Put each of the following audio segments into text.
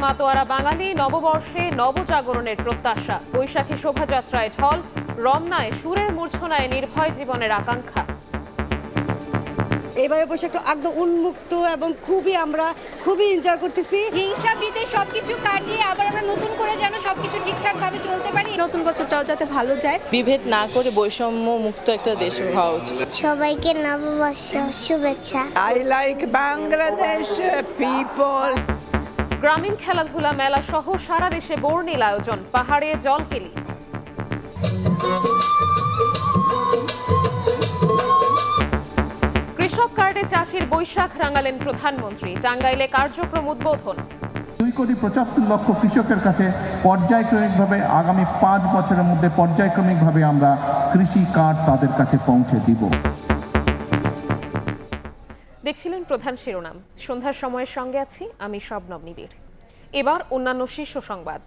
মাতোয়ারা বাঙালি, নববর্ষে নবজাগরণের প্রত্যাশা। বৈশাখী শোভাযাত্রায় ঢল, রমনায় সুরের মূর্ছনায় নির্ভয় জীবনের আকাঙ্ক্ষা। এবারে বৈশাখটা একদম উন্মুক্ত এবং আমরা খুবই এনজয় করতেছি। হিংসা বিদ্বেষ সবকিছু কাটিয়ে আবার আমরা নতুন করে যেন সবকিছু ঠিকঠাক ভাবে চলতে পারি, নতুন বছরটাও যাতে ভালো যায়, বিভেদ না করে বৈষম্য মুক্ত একটা দেশ হওয়া উচিত। সবাইকে নববর্ষ শুভেচ্ছা। I like Bangladesh people. গ্রামীণ খেলাধুলা মেলা সহ সারা দেশে বর্ণিল আয়োজন, পাহাড়ে জলকেলি। কৃষক কার্ডে চাষির বৈশাখ রাঙালেন প্রধানমন্ত্রী, টাঙ্গাইলে কার্যক্রম উদ্বোধন। 2,75,00,000 কৃষকের কাছে পর্যায়ক্রমিকভাবে আগামী 5 বছরের মধ্যে পর্যায়ক্রমিকভাবে আমরা কৃষি কার্ড তাদের কাছে পৌঁছে দিব। দেখছিলেন প্রধান শিরোনাম। সন্ধ্যার সময়ের সঙ্গে আছি আমি শবনম নিবিড়। এবার অন্যান্য শীর্ষ সংবাদ।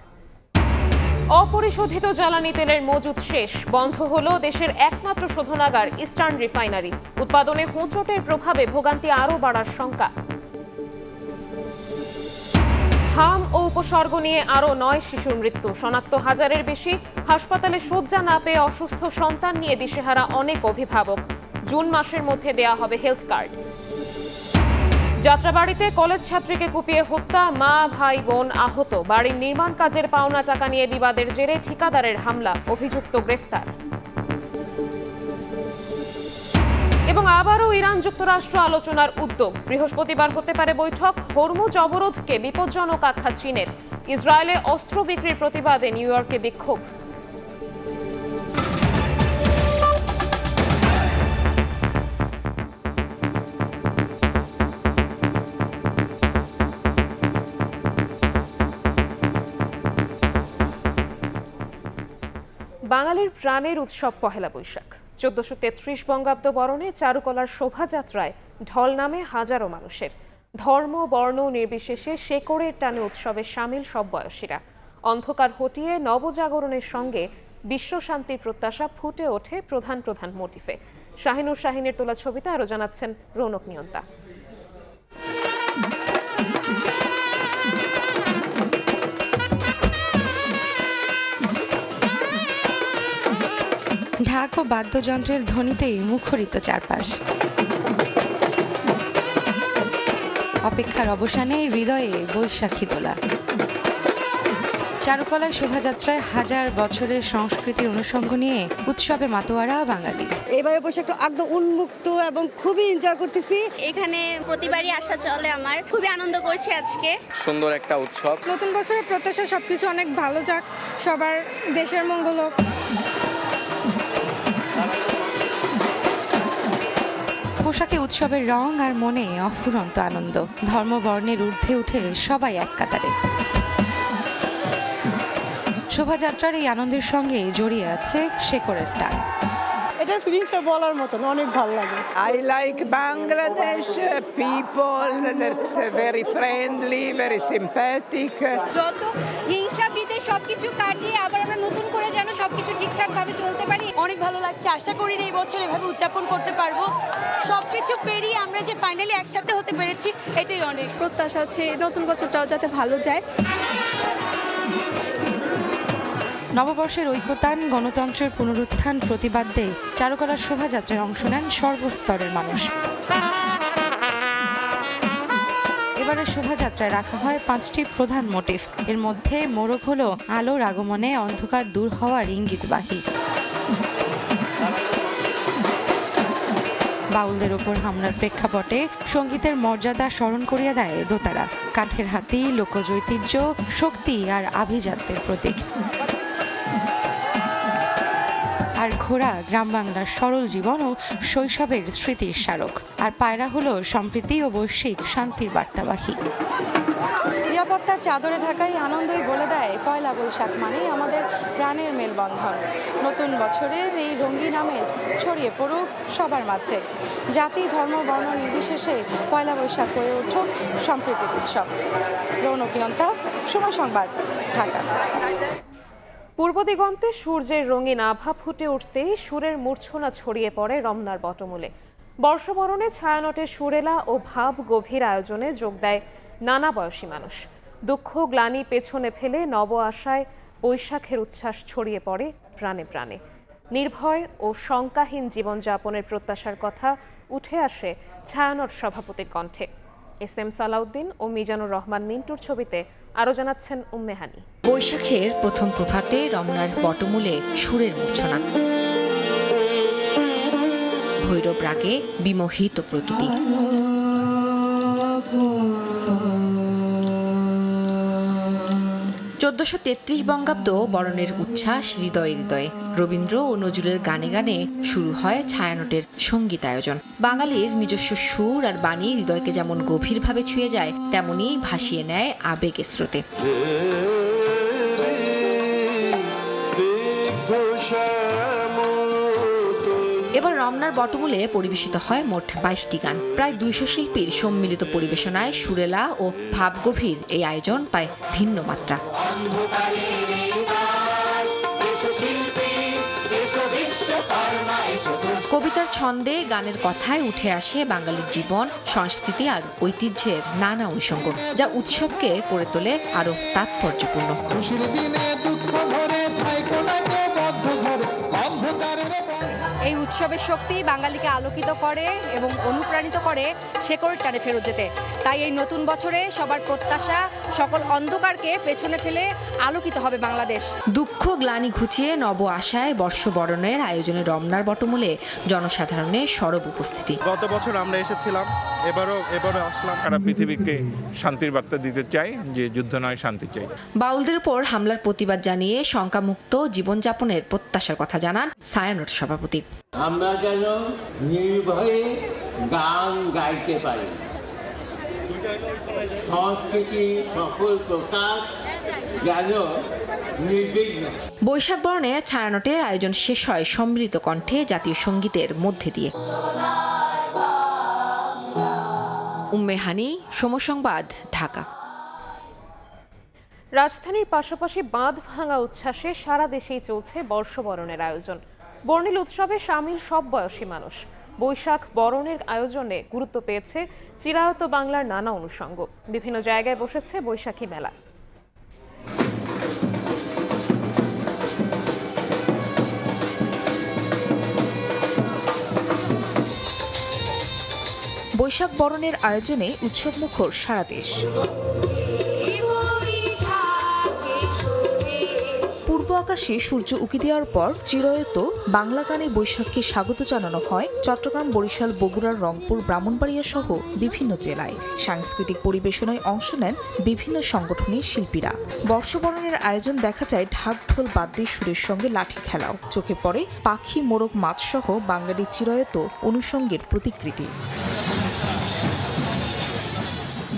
অপরিশোধিত জ্বালানি তেলের মজুদ শেষ, বন্ধ হলো দেশের একমাত্র শোধনাগার ইস্টার্ন রিফাইনারি। উৎপাদনে হোঁচটের প্রভাবে ভোগান্তি আরও বাড়ার শঙ্কা। হাম ও উপসর্গ নিয়ে আরও 9 শিশুর মৃত্যু, শনাক্ত 1000-এর বেশি। হাসপাতালে শয্যা না পেয়ে অসুস্থ সন্তান নিয়ে দিশেহারা অনেক অভিভাবক। জুন মাসের মধ্যে দেয়া হবে হেলথ কার্ড। যাত্রাবাড়িতে কলেজ ছাত্রীকে কুপিয়ে হত্যা, মা ভাই বোন আহত। বাড়ির নির্মাণ কাজের পাওনা টাকা নিয়ে বিবাদের জেরে ঠিকাদারের হামলা, অভিযুক্ত গ্রেফতার। এবং আবারও ইরান যুক্তরাষ্ট্র আলোচনার উদ্যোগ, বৃহস্পতিবার হতে পারে বৈঠক। হরমুজ অবরোধকে বিপজ্জনক আখ্যা চীনের। ইসরায়েলে অস্ত্র বিক্রির প্রতিবাদে নিউ ইয়র্কে বিক্ষোভ। বাঙালির প্রাণের উৎসব পহেলা বৈশাখ। 1433 বঙ্গাব্দ বরণে চারুকলার শোভাযাত্রায় ঢল নামে হাজারো মানুষের। ধর্ম বর্ণ নির্বিশেষে শেকড়ের টানে উৎসবে সামিল সব বয়সীরা। অন্ধকার হটিয়ে নবজাগরণের সঙ্গে বিশ্ব শান্তির প্রত্যাশা ফুটে ওঠে প্রধান প্রধান মোটিফে। শাহিনুর শাহিনের তোলা ছবিতে আরো জানাচ্ছেন রৌনক নিয়ন্তা। ঢাক ও বাদ্যযন্ত্রের ধ্বনিতেই মুখরিত চারপাশ। অপেক্ষার অবসানে হৃদয়ে বৈশাখী দোলা। চারুকলায় শোভাযাত্রায় হাজার বছরের সংস্কৃতির অনুষঙ্গ নিয়ে উৎসবে মাতোয়ারা বাঙালি। এবারে বৈশাখটা একদম উন্মুক্ত এবং খুবই এনজয় করতেছি। এখানে প্রতিবারই আসা চলে, আমার খুবই আনন্দ করছি আজকে। সুন্দর একটা উৎসব। নতুন বছরের প্রত্যাশা সবকিছু অনেক ভালো যাক, সবার দেশের মঙ্গল হোক। পোশাকে উৎসবের রং আর মনে অফুরন্ত আনন্দ। ধর্ম বর্ণের ঊর্ধ্বে উঠে সবাই এক কাতারে। শোভাযাত্রার এই আনন্দের সঙ্গে জড়িয়ে আছে শেকড়ের টান। এটার ফিলিংসটা বলার মতন, অনেক ভালো লাগে। I like Bangladesh people, they're very friendly, very sympathetic. যত হিংসা বিদ্বেষ সবকিছু কাটিয়ে আবার আমরা নতুন করে যেন সবকিছু ঠিকঠাক ভাবে চলতে পারি, অনেক ভালো লাগছে। আশা করি এই বছর এভাবে উদযাপন করতে পারবো। সবকিছু পেরিয়ে আমরা যে ফাইনালি একসাথে হতে পেরেছি, এটাই অনেক। প্রত্যাশা হচ্ছে নতুন বছরটাও যাতে ভালো যায়। নববর্ষের ঐক্যতান, গণতন্ত্রের পুনরুত্থান প্রতিবাদে চারুকলার শোভাযাত্রায় অংশ নেন সর্বস্তরের মানুষ। এবারের শোভাযাত্রায় রাখা হয় 5টি প্রধান মোটিভ। এর মধ্যে মোড়ক হলো আলোর আগমনে অন্ধকার দূর হওয়ার ইঙ্গিতবাহী। বাউলদের ওপর হামলার প্রেক্ষাপটে সঙ্গীতের মর্যাদা স্মরণ করিয়ে দেয় দোতারা। কাঠের হাতি লোকজ ঐতিহ্য, শক্তি আর আভিজাত্যের প্রতীক। আর ঘোড়া গ্রাম বাংলার সরল জীবন ও শৈশবের স্মৃতির স্মারক। আর পায়রা হলো সম্প্রীতি ও বৈশ্বিক শান্তির বার্তাবাহী। নিরাপত্তার চাদরে ঢাকাই আনন্দই বলে দেয় পয়লা বৈশাখ মানেই আমাদের প্রাণের মেলবন্ধন। নতুন বছরের এই রঙিন আমেজ ছড়িয়ে পড়ুক সবার মাঝে। জাতি ধর্ম বর্ণ নির্বিশেষে পয়লা বৈশাখ হয়ে উঠুক সম্প্রীতির উৎসব। রৌনক নিয়ন্তা, সময় সংবাদ, ঢাকা। পূর্ব দিগন্তে সূর্যের রঙিন আভা ফুটে উঠতেই সুরের মূর্ছনা ছড়িয়ে পড়ে রমনার বটমূলে। বর্ষবরণে ছায়ানটে সুরেলা ও ভাব গভীর আয়োজনে যোগ দেয় নানা বয়সী মানুষ। দুঃখ গ্লানি পেছনে ফেলে নব আশায় বৈশাখের উচ্ছ্বাস ছড়িয়ে পড়ে প্রাণে প্রাণে। নির্ভয় ও শঙ্কাহীন জীবনযাপনের প্রত্যাশার কথা উঠে আসে ছায়ানট সভাপতির কণ্ঠে। এস এম সালাউদ্দিন ও মিজানুর রহমান মিন্টুর ছবিতে আরও জানাচ্ছেন উম্মেহানি। বৈশাখের প্রথম প্রভাতে রমনার বটমূলে সুরের মূর্ছনা, ভৈরব রাগে বিমোহিত প্রকৃতি। চোদ্দশো-তেত্রিশ বঙ্গাব্দ বরণের উচ্ছ্বাস হৃদয়ে হৃদয়ে। রবীন্দ্র ও নজরুলের গানে গানে শুরু হয় ছায়ানটের সঙ্গীতায়োজন। বাঙালির নিজস্ব সুর আর বাণী হৃদয়কে যেমন গভীরভাবে ছুঁয়ে যায়, তেমনি ভাসিয়ে নেয় আবেগের স্রোতে। এবার রমনার বটমূলে পরিবেশিত হয় মোট 22টি গান। প্রায় 200 শিল্পীর সম্মিলিত পরিবেশনায় সুরেলা ও ভাবগভীর এই আয়োজন পায় ভিন্ন মাত্রা। কবিতার ছন্দে গানের কথায় উঠে আসে বাঙালির জীবন, সংস্কৃতি আর ঐতিহ্যের নানা অনুষঙ্গ, যা উৎসবকে করে তোলে আরো তাৎপর্যপূর্ণ। এই উৎসবের শক্তি বাঙালিকে আলোকিত করে এবং অনুপ্রাণিত করে শেকড়ের টানে ফেরত যেতে। তাই এই নতুন বছরে সবার প্রত্যাশা সকল অন্ধকারকে পেছনে ফেলে আলোকিত হবে বাংলাদেশ। দুঃখ গ্লানি ঘুচিয়ে নব আশায় বর্ষবরণের আয়োজনে রমনার বটমূলে জনসাধারণের সরব উপস্থিতি। গত বছর আমরা এসেছিলাম, এবারও আসলাম। সারা পৃথিবীকে শান্তির বার্তা দিতে চাই যে যুদ্ধ নয়, শান্তি চাই। বাউলদের উপর হামলার প্রতিবাদ জানিয়ে শঙ্কামুক্ত জীবনযাপনের প্রত্যাশার কথা জানান ছায়ানট সভাপতি। আমরা যেন নির্ভয়ে গান গাইতে পারি, সংস্কৃতি সকল প্রকাশ যেন নির্বিঘ্ন। বৈশাখ বরণে ছায়ানটের আয়োজন শেষ হয় সম্মিলিত কণ্ঠে জাতীয় সঙ্গীতের মধ্যে দিয়ে। উম্মেহানি, সময় সংবাদ, ঢাকা। রাজধানীর পাশাপাশি বাঁধ ভাঙা উচ্ছ্বাসে সারা দেশেই চলছে বর্ষবরণের আয়োজন। বর্ণিল উৎসবে সামিল সব বয়সী মানুষ। বৈশাখ বরণের আয়োজনে গুরুত্ব পেয়েছে চিরায়ত বাংলার নানা অনুষঙ্গ। বিভিন্ন জায়গায় বসেছে বৈশাখী মেলা। বৈশাখ বরণের আয়োজনে উৎসবমুখর সারা দেশ। পূর্ব আকাশে সূর্য উঁকি দেওয়ার পর চিরায়ত বাংলা গানে বৈশাখকে স্বাগত জানানো হয় চট্টগ্রাম, বরিশাল, বগুড়া, রংপুর, ব্রাহ্মণবাড়িয়া সহ বিভিন্ন জেলায়। সাংস্কৃতিক পরিবেশনায় অংশ নেন বিভিন্ন সংগঠনের শিল্পীরা। বর্ষবরণের আয়োজন দেখা যায় ঢাক ঢোল বাদ্যের সুরের সঙ্গে লাঠি খেলাও। চোখে পড়ে পাখি, মোরগ, মাছ সহ বাঙালির চিরায়ত অনুষঙ্গের প্রতিকৃতি।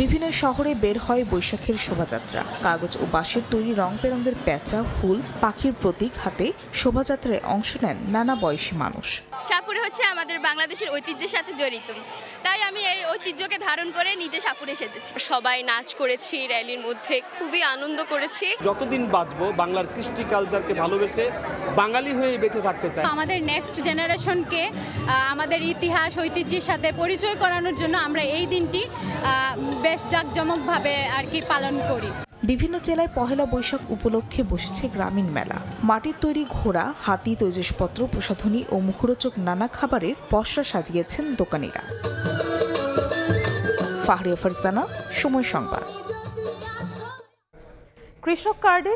বিভিন্ন শহরে বের হয় বৈশাখের শোভাযাত্রা। কাগজ ও বাঁশের তৈরি রং বেরঙের পেঁচা, ফুল, পাখির প্রতীক হাতে শোভাযাত্রায় অংশ নেন নানা বয়সী মানুষ। সাপুরে হচ্ছে আমাদের বাংলাদেশের ঐতিহ্যের সাথে জড়িত, তাই আমি এই ঐতিহ্যকে ধারণ করে নিজে সাপুরে সেজেছি। সবাই নাচ করেছি, র্যালির মধ্যে খুবই আনন্দ করেছি। যতদিন বাঁচবো বাংলার কৃষ্টি কালচারকে ভালোবেসে বাঙালি হয়ে বেঁচে থাকতে চাই। আমাদের নেক্সট জেনারেশনকে আমাদের ইতিহাস ঐতিহ্যের সাথে পরিচয় করানোর জন্য আমরা এই দিনটি বেশ জাঁকজমকভাবে আর কি পালন করি। বিভিন্ন জেলায় পহেলা বৈশাখ উপলক্ষে বসেছে গ্রামীণ মেলা। মাটির তৈরি ঘোড়া, হাতি, তৈজসপত্র, প্রসাধনী ও মুখরোচক নানা খাবারের পসরা সাজিয়েছেন দোকানিরা। ফাহরিয়া ফারজানা, সময় সংবাদ। কৃষক কার্ডে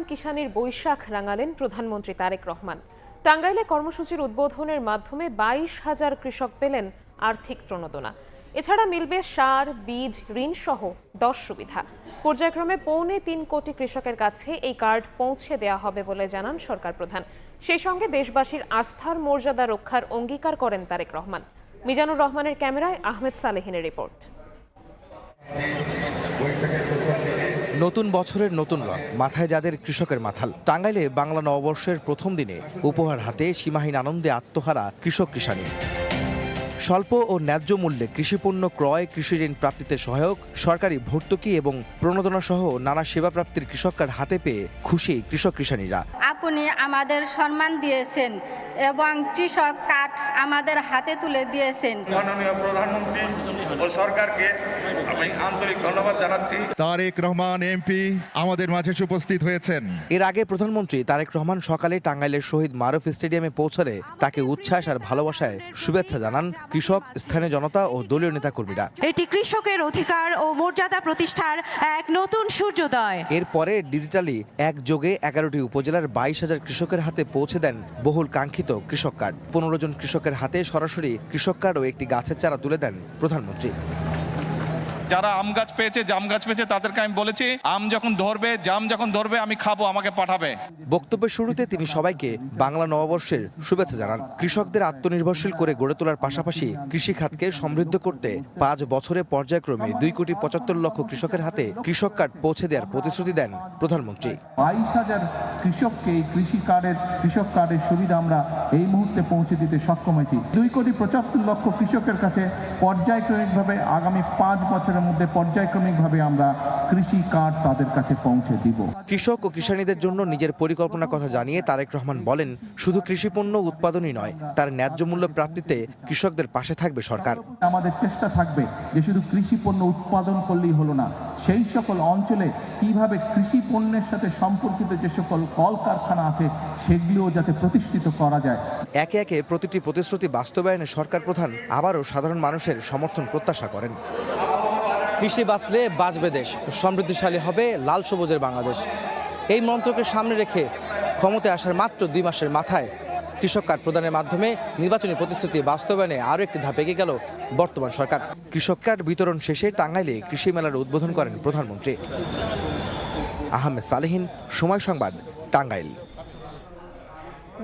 কিষাণের বৈশাখ রাঙালেন প্রধানমন্ত্রী তারেক রহমান। টাঙ্গাইলে কর্মসূচির উদ্বোধনের মাধ্যমে 22,000 কৃষক পেলেন আর্থিক প্রণোদনা। এছাড়া মিলবে সার, বীজ, ঋণ সহ 10 সুবিধা। পর্যায়ক্রমে 3.25 কোটি কৃষকের কাছে এই কার্ড পৌঁছে দেওয়া হবে বলে জানান সরকার প্রধান। সেই সঙ্গে দেশবাসীর আস্থার মর্যাদা রক্ষার অঙ্গীকার করেন তারেক রহমান। মিজানুর রহমানের ক্যামেরায় আহমেদ সালেহিনের রিপোর্ট। নতুন বছরের নতুন রং মাথায় যাদের কৃষকের মাথাল। টাঙ্গাইলে বাংলা নববর্ষের প্রথম দিনে উপহার হাতে সীমাহীন আনন্দে আত্মহারা কৃষক কিষাণী। স্বল্প ও ন্যায্য মূল্যে কৃষিপণ্য ক্রয়, কৃষিঋণ প্রাপ্তিতে সহায়ক, সরকারি ভর্তুকি এবং প্রণোদনা সহ নানা সেবা প্রাপ্তির কৃষক কার্ড হাতে পেয়ে খুশি কৃষক কিষাণীরা। আপনি আমাদের সম্মান দিয়েছেন এবং কৃষক কার্ড আমাদের হাতে তুলে দিয়েছেন। মাননীয় প্রধানমন্ত্রী ও সরকারকে আমি আন্তরিক ধন্যবাদ জানাচ্ছি। তারেক রহমান এমপি আমাদের মাঝে উপস্থিত হয়েছেন। এর আগে প্রধানমন্ত্রী তারেক রহমান সকালে টাঙ্গাইলের শহীদ মারুফ স্টেডিয়ামে পৌঁছলে তাকে উচ্ছ্বাস আর ভালোবাসায় শুভেচ্ছা জানান কৃষক, স্থানীয় জনতা ও দলীয় নেতাকর্মীরা। এটি কৃষকের অধিকার ও মর্যাদা প্রতিষ্ঠার এক নতুন সূর্যোদয়। এরপরে ডিজিটালি একযোগে 11টি উপজেলার 22,000 কৃষকের হাতে পৌঁছে দেন বহুল কাঙ্ক্ষিত কৃষক কার্ড। 15 জন কৃষকের হাতে সরাসরি কৃষক কার্ড ও একটি গাছের চারা তুলে দেন প্রধানমন্ত্রী। যারা আম গাছ পেয়েছে, জাম গাছ পেয়েছে, তাদেরকে আমি বলেছি আম যখন ধরবে, জাম যখন ধরবে আমি খাবো, আমাকে পাঠাবে। বক্তব্যের শুরুতে তিনি সবাইকে বাংলা নববর্ষের শুভেচ্ছা জানান। কৃষকদের আত্মনির্ভরশীল করে গড়ে তোলার পাশাপাশি কৃষি খাতকে সমৃদ্ধ করতে 5 বছরে পর্যায়ক্রমে 2,75,00,000 কৃষকের হাতে কৃষক কার্ড পৌঁছে দেওয়ার প্রতিশ্রুতি দেন প্রধানমন্ত্রী। 22,000 কৃষককে এই কৃষক কার্ডের সুবিধা আমরা এই মুহূর্তে পৌঁছে দিতে সক্ষম হয়েছি। 2,75,00,000 কৃষকের কাছে পর্যায়ক্রমিকভাবে আগামী 5 বছরের মধ্যে পর্যায়ক্রমিকভাবে আমরা কৃষি কার্ড তাদের কাছে পৌঁছে দিব। কৃষক ও কৃষানীদের জন্য নিজের পরিকল্পনার কথা জানিয়ে তারেক রহমান বলেন, শুধু কৃষিপণ্য উৎপাদনই নয়, তার ন্যায্য মূল্য প্রাপ্তিতে কৃষকদের পাশে থাকবে সরকার। আমাদের চেষ্টা থাকবে যে শুধু কৃষি পণ্য উৎপাদন করলেই হলো না, সেই সকল অঞ্চলে কিভাবে কৃষি পণ্যের সাথে সম্পর্কিত যে সকল কলকারখানা আছে সেগুলিও যাতে প্রতিষ্ঠিত করা যায়। একে একে প্রতিটি প্রতিশ্রুতি বাস্তবায়নে সরকার প্রধান আবারও সাধারণ মানুষের সমর্থন প্রত্যাশা করেন। কৃষি বাঁচলে বাঁচবে দেশ, সমৃদ্ধিশালী হবে লাল সবুজের বাংলাদেশ। এই মন্ত্রকে সামনে রেখে ক্ষমতায় আসার মাত্র 2 মাসের মাথায় কৃষক কার্ড প্রদানের মাধ্যমে নির্বাচনী প্রতিশ্রুতি বাস্তবায়নে আরও একটি ধাপ এগিয়ে গেল বর্তমান সরকার। কৃষক কার্ড বিতরণ শেষে টাঙ্গাইলে কৃষি মেলার উদ্বোধন করেন প্রধানমন্ত্রী। আহমেদ সালেহীন, সময় সংবাদ, টাঙ্গাইল।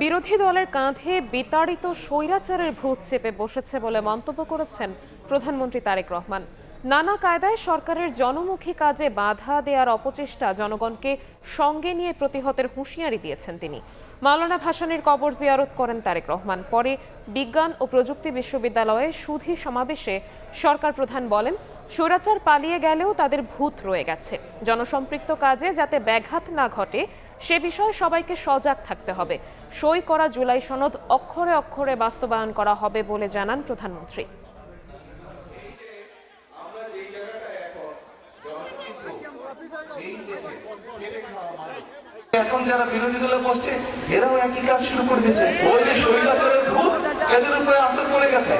বিরোধী দলের কাঁধে বিতাড়িত স্বৈরাচারের ভূত চেপে বসেছে বলে মন্তব্য করেছেন প্রধানমন্ত্রী তারেক রহমান। নানা কায়দায় সরকারের জনমুখী কাজে বাধা দেওয়ার অপচেষ্টা জনগণকে সঙ্গে নিয়ে প্রতিহতের হুঁশিয়ারি দিয়েছেন তিনি। মাওলানা ভাসানীর কবর জিয়ারত করেন তারেক রহমান। পরে বিজ্ঞান ও প্রযুক্তি বিশ্ববিদ্যালয়ে সুধী সমাবেশে সরকার প্রধান বলেন, স্বৈরাচার পালিয়ে গেলেও তাদের ভূত রয়ে গেছে। জনসম্পৃক্ত কাজে যাতে ব্যাঘাত না ঘটে সে বিষয়ে সবাইকে সজাগ থাকতে হবে। সই করা জুলাই সনদ অক্ষরে অক্ষরে বাস্তবায়ন করা হবে বলে জানান প্রধানমন্ত্রী। এখন যারা বিরোধী দলে বসছে এরাও একই কাজ শুরু করে দিয়েছে। ওই যে স্বৈরাচারের ভূত এদের উপরে আসর করে গেছে,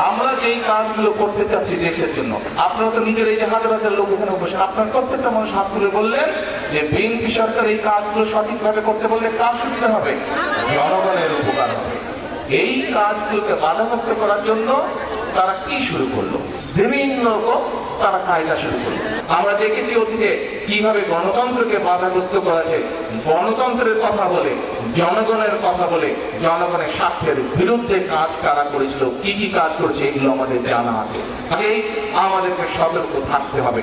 আমরা যেই কাজগুলো করতে চাচ্ছি দেশের জন্য, আপনারা তো নিজের এই যে হাজার হাজার লোক এখানে বসে, আপনার প্রত্যেকটা মানুষ হাত তুলে বললেন যে বিএনপি সরকার এই কাজগুলো সঠিকভাবে করতে বললে কাজ সুবিধা হবে, জনগণের উপকার হবে। এই কাজগুলোকে বাধাগ্রস্ত করার জন্য তারা কি শুরু করলো? বিভিন্ন রকম তারা কায়দা শুরু করলো। আমরা দেখেছি অতীতে কিভাবে গণতন্ত্রকে বাধাগ্রস্ত করেছে। গণতন্ত্রের কথা বলে, জনগণের কথা বলে, জনগণের স্বার্থের বিরুদ্ধে কাজ কারা করেছিল, কি কি কাজ করেছে এগুলো আমাদের জানা আছে। কাজেই আমাদেরকে সতর্ক থাকতে হবে।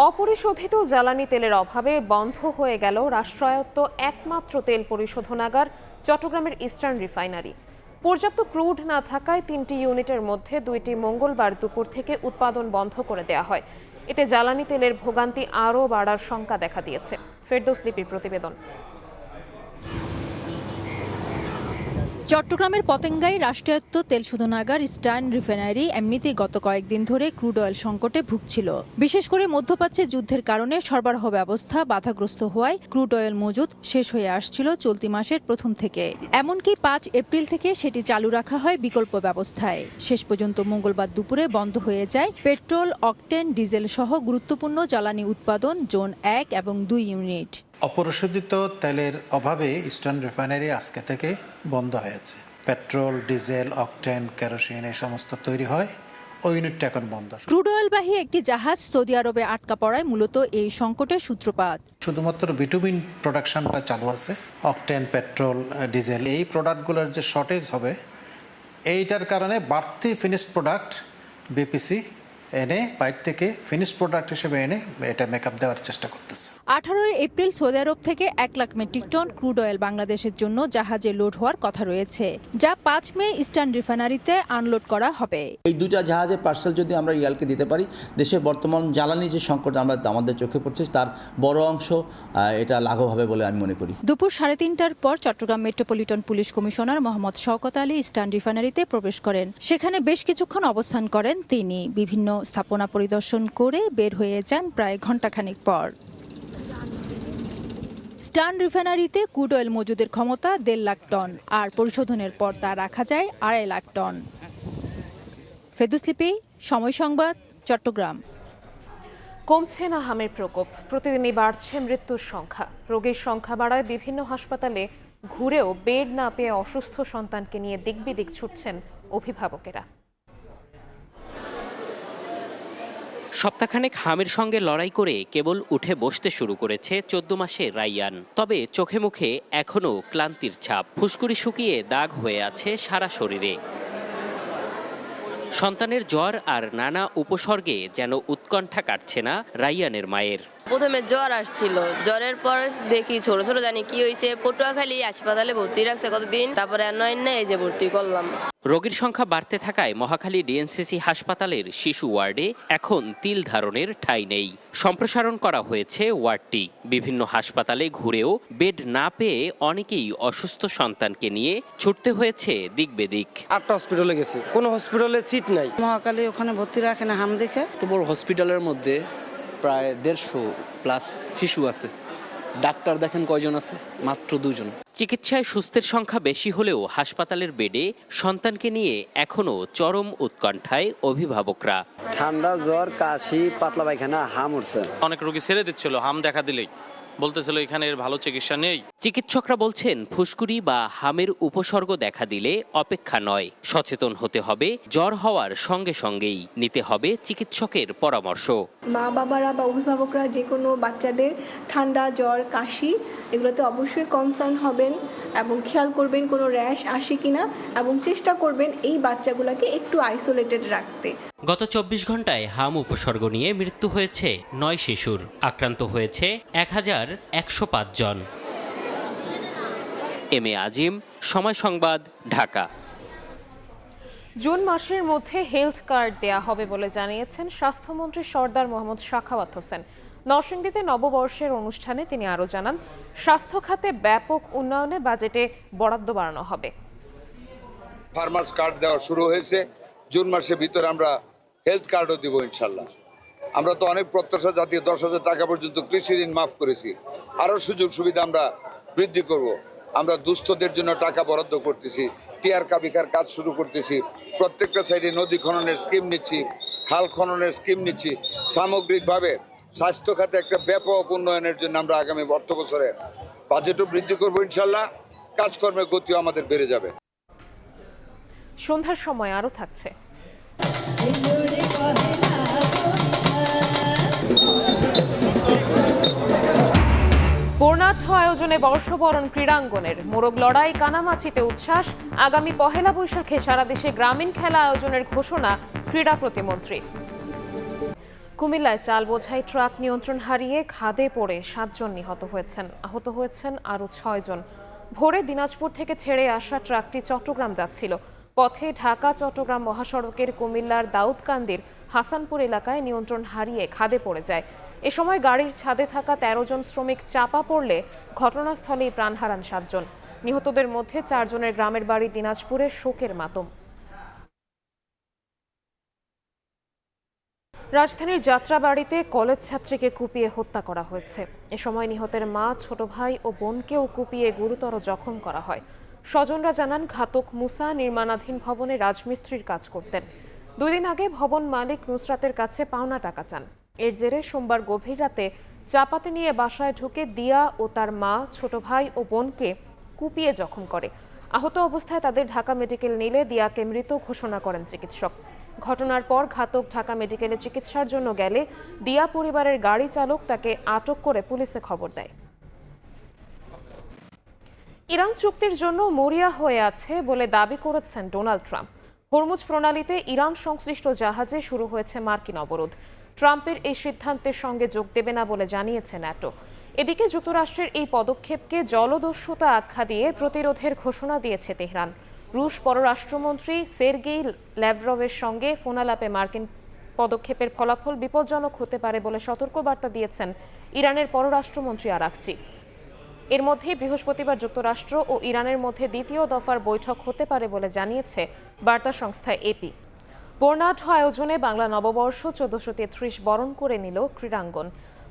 অপরিশোধিত জ্বালানি তেলের অভাবে বন্ধ হয়ে গেল রাষ্ট্রায়ত্ত একমাত্র তেল পরিশোধনাগার চট্টগ্রামের ইস্টার্ন রিফাইনারি। পর্যাপ্ত ক্রুড না থাকায় 3টি ইউনিটের মধ্যে 2টি মঙ্গলবার দুপুর থেকে উৎপাদন বন্ধ করে দেওয়া হয়। এতে জ্বালানি তেলের ভোগান্তি আরও বাড়ার শঙ্কা দেখা দিয়েছে। ফেরদৌস লিপির প্রতিবেদন। চট্টগ্রামের পতেঙ্গায় রাষ্ট্রায়ত্ত তেল শোধনাগার ইস্টার্ন রিফাইনারি এমনিতেই গত কয়েকদিন ধরে ক্রুড অয়েল সংকটে ভুগছিল। বিশেষ করে মধ্যপ্রাচ্যে যুদ্ধের কারণে সরবরাহ ব্যবস্থা বাধাগ্রস্ত হওয়ায় ক্রুড অয়েল মজুদ শেষ হয়ে আসছিল চলতি মাসের প্রথম থেকে। এমনকি 5 এপ্রিল থেকে সেটি চালু রাখা হয় বিকল্প ব্যবস্থায়। শেষ পর্যন্ত মঙ্গলবার দুপুরে বন্ধ হয়ে যায় পেট্রোল, অকটেন, ডিজেল সহ গুরুত্বপূর্ণ জ্বালানি উৎপাদন জোন 1 এবং 2 ইউনিট। অপরিশোধিত তেলের অভাবে ইস্টার্ন রিফাইনারি আজকে থেকে বন্ধ হয়েছে। পেট্রোল, ডিজেল, অকটেন, কেরোসিন এই সমস্ত তৈরি হয়, ওই ইউনিটটা এখন বন্ধ। ক্রুড অয়েলবাহী একটি জাহাজ সৌদি আরবে আটকা পড়ায় মূলত এই সংকটের সূত্রপাত। শুধুমাত্র বিটুমিন প্রোডাকশনটা চালু আছে, অকটেন, পেট্রোল, ডিজেল এই প্রোডাক্টগুলোর যে শর্টেজ হবে এইটার কারণে বাড়তি ফিনিশড প্রোডাক্ট বিপিসি এনে বাইরে থেকে ফিনিশ প্রোডাক্ট হিসেবে এনে এটা মেকআপ দেওয়ার চেষ্টা করতেছে। 18 এপ্রিল সৌদি আরব থেকে 1 lakh metric ton crude oil বাংলাদেশের জন্য জাহাজে লোড হওয়ার কথা রয়েছে, যা 5 মে ইস্টার্ন রিফাইনারিতে আনলোড করা হবে। এই দুইটা জাহাজের পার্সেল যদি আমরা রিয়ালকে দিতে পারি, দেশের বর্তমান জ্বালানি যে সংকট আমাদের চোখে পড়ছে তার বড় অংশ এটা লাঘব হবে বলে আমি মনে করি। দুপুর 3:30টার পর Chattogram metropolitan police commissioner Mohammad Shawkat Ali eastern রিফাইনারিতে প্রবেশ করেন। সেখানে বেশ কিছুক্ষণ অবস্থান করেন তিনি। বিভিন্ন স্থাপনা পরিদর্শন করে বের হয়ে যান প্রায় ঘণ্টাখানিক পর। ইস্টার্ন রিফাইনারিতে ক্রুড অয়েল মজুদের ক্ষমতা 1.5 লাখ টন, আর পরিশোধনের পর তা রাখা যায় 2.5 লাখ টন। ফেরদৌস লিপি, সময় সংবাদ, চট্টগ্রাম। কমছে না হামের প্রকোপ, প্রতিদিনই বাড়ছে মৃত্যুর সংখ্যা। রোগীর সংখ্যা বাড়ায় বিভিন্ন হাসপাতালে ঘুরেও বেড না পেয়ে অসুস্থ সন্তানকে নিয়ে দিক বিদিক ছুটছেন অভিভাবকেরা। সপ্তাহখানেক হামের সঙ্গে লড়াই করে কেবল উঠে বসতে শুরু করেছে 14 মাসের রাইয়ান। তবে চোখে মুখে এখনও ক্লান্তির ছাপ, ফুসকুড়ি শুকিয়ে দাগ হয়ে আছে সারা শরীরে। সন্তানের জ্বর আর নানা উপসর্গে যেন উৎকণ্ঠা কাটছে না রাইয়ানের মায়ের। প্রথমে জ্বর আসছিল, জ্বরের পর দেখি ছোট ছোট জানি কি হয়েছে, পটুয়াখালী হাসপাতালে ভর্তি রাখছে কতদিন, তারপরে আর নয় না এই যে ভর্তি করলাম। রোগীর সংখ্যা বাড়তে থাকায় মহাখালী ডিএনসিসি হাসপাতালের শিশু ওয়ার্ডে এখন তিল ধারণের ঠাঁই নেই। সম্প্রসারণ করা হয়েছে ওয়ার্ডটি। বিভিন্ন হাসপাতালে ঘুরেও বেড না পেয়ে অনেকেই অসুস্থ সন্তানকে নিয়ে ছুটতে হয়েছে দিক বেদিক। 8টা হসপিটালে গেছে, কোনো হসপিটালে সিট নাই। মহাখালী ওখানে ভর্তি রাখে না হাম দেখে। তো বড় হসপিটালের মধ্যে প্রায় 150+ শিশু আছে, ডাক্তার দেখেন কয়জন আছে? মাত্র 2 জন। চিকিৎসায় সুস্থের সংখ্যা বেশি হলেও হাসপাতালের বেডে সন্তানকে নিয়ে এখনো চরম উৎকণ্ঠায় অভিভাবকরা। ঠান্ডা, জ্বর, কাশি, পাতলা পায়খানা, হাম উঠছে। অনেক রোগী ছেড়ে দিচ্ছিল হাম দেখা দিলেই, বলতেছিল এখানে এর ভালো চিকিৎসা নেই। চিকিৎসকরা বলছেন ফুসকুড়ি বা হামের উপসর্গ দেখা দিলে অপেক্ষা নয়, সচেতন হতে হবে। জ্বর হওয়ার সঙ্গে সঙ্গেই নিতে হবে চিকিৎসকের পরামর্শ। মা বাবারা বা অভিভাবকরা যে কোনো বাচ্চাদের ঠান্ডা, জ্বর, কাশি এগুলোতে অবশ্যই কনসার্ন হবেন এবং খেয়াল করবেন কোনো র্যাশ আসে কিনা, এবং চেষ্টা করবেন এই বাচ্চাগুলোকে একটু আইসোলেটেড রাখতে। গত 24 ঘন্টায় হাম উপসর্গ নিয়ে মৃত্যু হয়েছে 9 শিশুর, আক্রান্ত হয়েছে 1105 জন। এম এ আজিম, সময় সংবাদ, ঢাকা। জুন মাসের মধ্যে হেলথ কার্ড দেয়া হবে বলে জানিয়েছেন স্বাস্থ্যমন্ত্রী সরদার মোহাম্মদ সাখাওয়াত হোসেন। নরসিংদীতে নববর্ষের অনুষ্ঠানে তিনি আরও জানান, স্বাস্থ্য খাতে ব্যাপক উন্নয়নে বাজেটে বরাদ্দ বাড়ানো হবে। ফার্মার্স কার্ড দেওয়া শুরু হয়েছে, জুন মাসের ভিতরে আমরা হেলথ কার্ডও দিব ইনশাল্লাহ। আমরা তো অনেক প্রত্যাশা জাতীয় 10,000 টাকা পর্যন্ত কৃষি ঋণ মাফ করেছি, আরও সুযোগ সুবিধা আমরা বৃদ্ধি করব। আমরা দুস্থদের জন্য টাকা বরাদ্দ করতেছি, টিআর কাবিকার কাজ শুরু করতেছি, প্রত্যেকটা সাইডে নদী খননের স্কিম নিচ্ছি, খাল খননের স্কিম নিচ্ছি। সামগ্রিকভাবে স্বাস্থ্য খাতে একটা ব্যাপক উন্নয়নের জন্য আমরা আগামী অর্থ বছরে বাজেটও বৃদ্ধি করবো ইনশাল্লাহ। কাজকর্মের গতিও আমাদের বেড়ে যাবে। সন্ধ্যার সময় আরও থাকছে বর্ণাঢ্য আয়োজনে বর্ষবরণ ক্রীড়াঙ্গনের। মোরগ লড়াই, কানামাছিতে উচ্ছ্বাস। আগামী পহেলা বৈশাখে সারা দেশে গ্রামীণ খেলা আয়োজনের ঘোষণা ক্রীড়া প্রতিমন্ত্রী। কুমিল্লায় চাল বোঝাই ট্রাক নিয়ন্ত্রণ হারিয়ে খাদে পড়ে 7 জন নিহত হয়েছেন, আহত হয়েছেন আরও 6 জন। ভোরে দিনাজপুর থেকে ছেড়ে আসা ট্রাকটি চট্টগ্রাম যাচ্ছিল। পথে ঢাকা চট্টগ্রাম মহাসড়কের কুমিল্লার দাউদকান্দির হাসানপুর এলাকায় নিয়ন্ত্রণ হারিয়ে খাদে পড়ে যায়। এ সময় গাড়ির ছাদে থাকা 13 জন শ্রমিক চাপা পড়লে ঘটনাস্থলেই প্রাণ হারান 7 জন। নিহতদের মধ্যে 4 জনের গ্রামের বাড়ি দিনাজপুরে, শোকের মাতম। রাজধানীর যাত্রাবাড়িতে কলেজ ছাত্রীকে কুপিয়ে হত্যা করা হয়েছে। এ সময় নিহতের মা, ছোট ভাই ও বোনকেও কুপিয়ে গুরুতর জখম করা হয়। স্বজনরা জানান, ঘাতক মুসা নির্মাণাধীন ভবনে রাজমিস্ত্রির কাজ করতেন। 2 দিন আগে ভবন মালিক নুসরাতের কাছে পাওনা টাকা চান। এর জেরে সোমবার গভীর রাতে চাপাতি নিয়ে বাসায় ঢুকে দিয়া ও তার মা, ছোট ভাই ও বোনকে কুপিয়ে জখম করে। আহত অবস্থায় তাদের ঢাকা মেডিকেল নিলে দিয়াকে মৃত ঘোষণা করেন চিকিৎসক। ঘটনার পর ঘাতক ঢাকা মেডিকেলে চিকিৎসার জন্য গেলে দিয়া পরিবারের গাড়ি চালক তাকে আটক করে পুলিশে খবর দেয়। ইরান চুক্তির জন্য মরিয়া হয়ে আছে বলে দাবি করেছেন ডোনাল্ড ট্রাম্প। হরমুজ প্রণালীতে ইরান সংশ্লিষ্ট জাহাজে শুরু হয়েছে মার্কিন অবরোধ। ট্রাম্পের এই সিদ্ধান্তের সঙ্গে যোগ দেবে না বলে জানিয়েছে ন্যাটো। এদিকে যুক্তরাষ্ট্রের এই পদক্ষেপকে জলদস্যুতা আখ্যা দিয়ে প্রতিরোধের ঘোষণা দিয়েছে তেহরান। রুশ পররাষ্ট্রমন্ত্রী সের্গেই ল্যাভরভের সঙ্গে ফোনালাপে মার্কিন পদক্ষেপের ফলাফল বিপজ্জনক হতে পারে বলে সতর্কবার্তা দিয়েছেন ইরানের পররাষ্ট্রমন্ত্রী আরাকচি। এর মধ্যে বৃহস্পতিবার যুক্তরাষ্ট্র ও ইরানের মধ্যে দ্বিতীয় দফার বৈঠক হতে পারে বলে জানিয়েছে বার্তা সংস্থা এপি। বর্ণাঢ্য আয়োজনে বাংলা নববর্ষ 1433 বরণ করে নিল ক্রীড়াঙ্গন।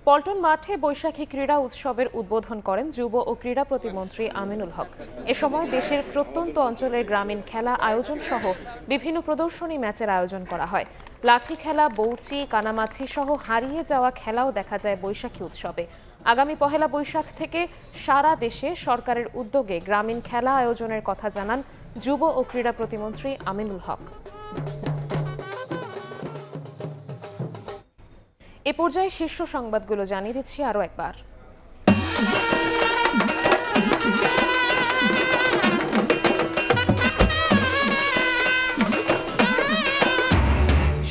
পল্টন মাঠে বৈশাখী ক্রীড়া উৎসবের উদ্বোধন করেন যুব ও ক্রীড়া প্রতিমন্ত্রী আমিনুল হক। এ সময় দেশের প্রত্যন্ত অঞ্চলের গ্রামীণ খেলা আয়োজন সহ বিভিন্ন প্রদর্শনী ম্যাচের আয়োজন করা হয়। লাঠি খেলা, বৌচি, কানামাছি সহ হারিয়ে যাওয়া খেলাও দেখা যায় বৈশাখী উৎসবে। আগামী পহেলা বৈশাখ থেকে সারা দেশে সরকারের উদ্যোগে গ্রামীণ খেলা আয়োজনের কথা জানান যুব ও ক্রীড়া প্রতিমন্ত্রী আমিনুল হক। এ পর্যায়ে শীর্ষ সংবাদগুলো জানিয়ে দিচ্ছি আরও একবার।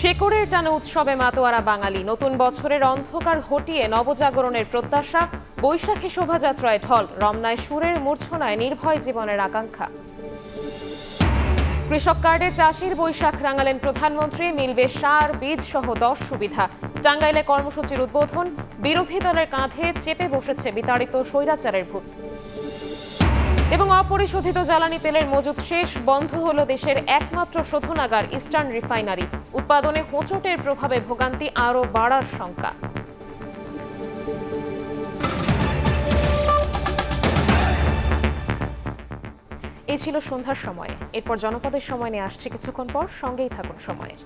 শেকড়ের টানে উৎসবে মাতোয়ারা বাঙালি। নতুন বছরের অন্ধকার হটিয়ে নবজাগরণের প্রত্যাশা। বৈশাখী শোভাযাত্রায় ঢল, রমনায় সুরের মূর্ছনায় নির্ভয় জীবনের আকাঙ্ক্ষা। কৃষক কার্ডে চাষির বৈশাখ রাঙালেন প্রধানমন্ত্রী। মিলবে সার, বীজ সহ 10 সুবিধা। টাঙ্গাইলে কর্মসূচির উদ্বোধন। বিরোধী দলের কাঁধে চেপে বসেছে বিতাড়িত স্বৈরাচারের ভূত। এবং অপরিশোধিত জ্বালানি তেলের মজুদ শেষ। বন্ধ হলো দেশের একমাত্র শোধনাগার ইস্টার্ন রিফাইনারি। উৎপাদনে হোঁচটের প্রভাবে ভোগান্তি আরও বাড়ার শঙ্কা। এই ছিল সন্ধ্যার সময়। এরপর জনপদের সময় নিয়ে আসছে কিছুক্ষণ পর। সঙ্গেই থাকুন সময়ের।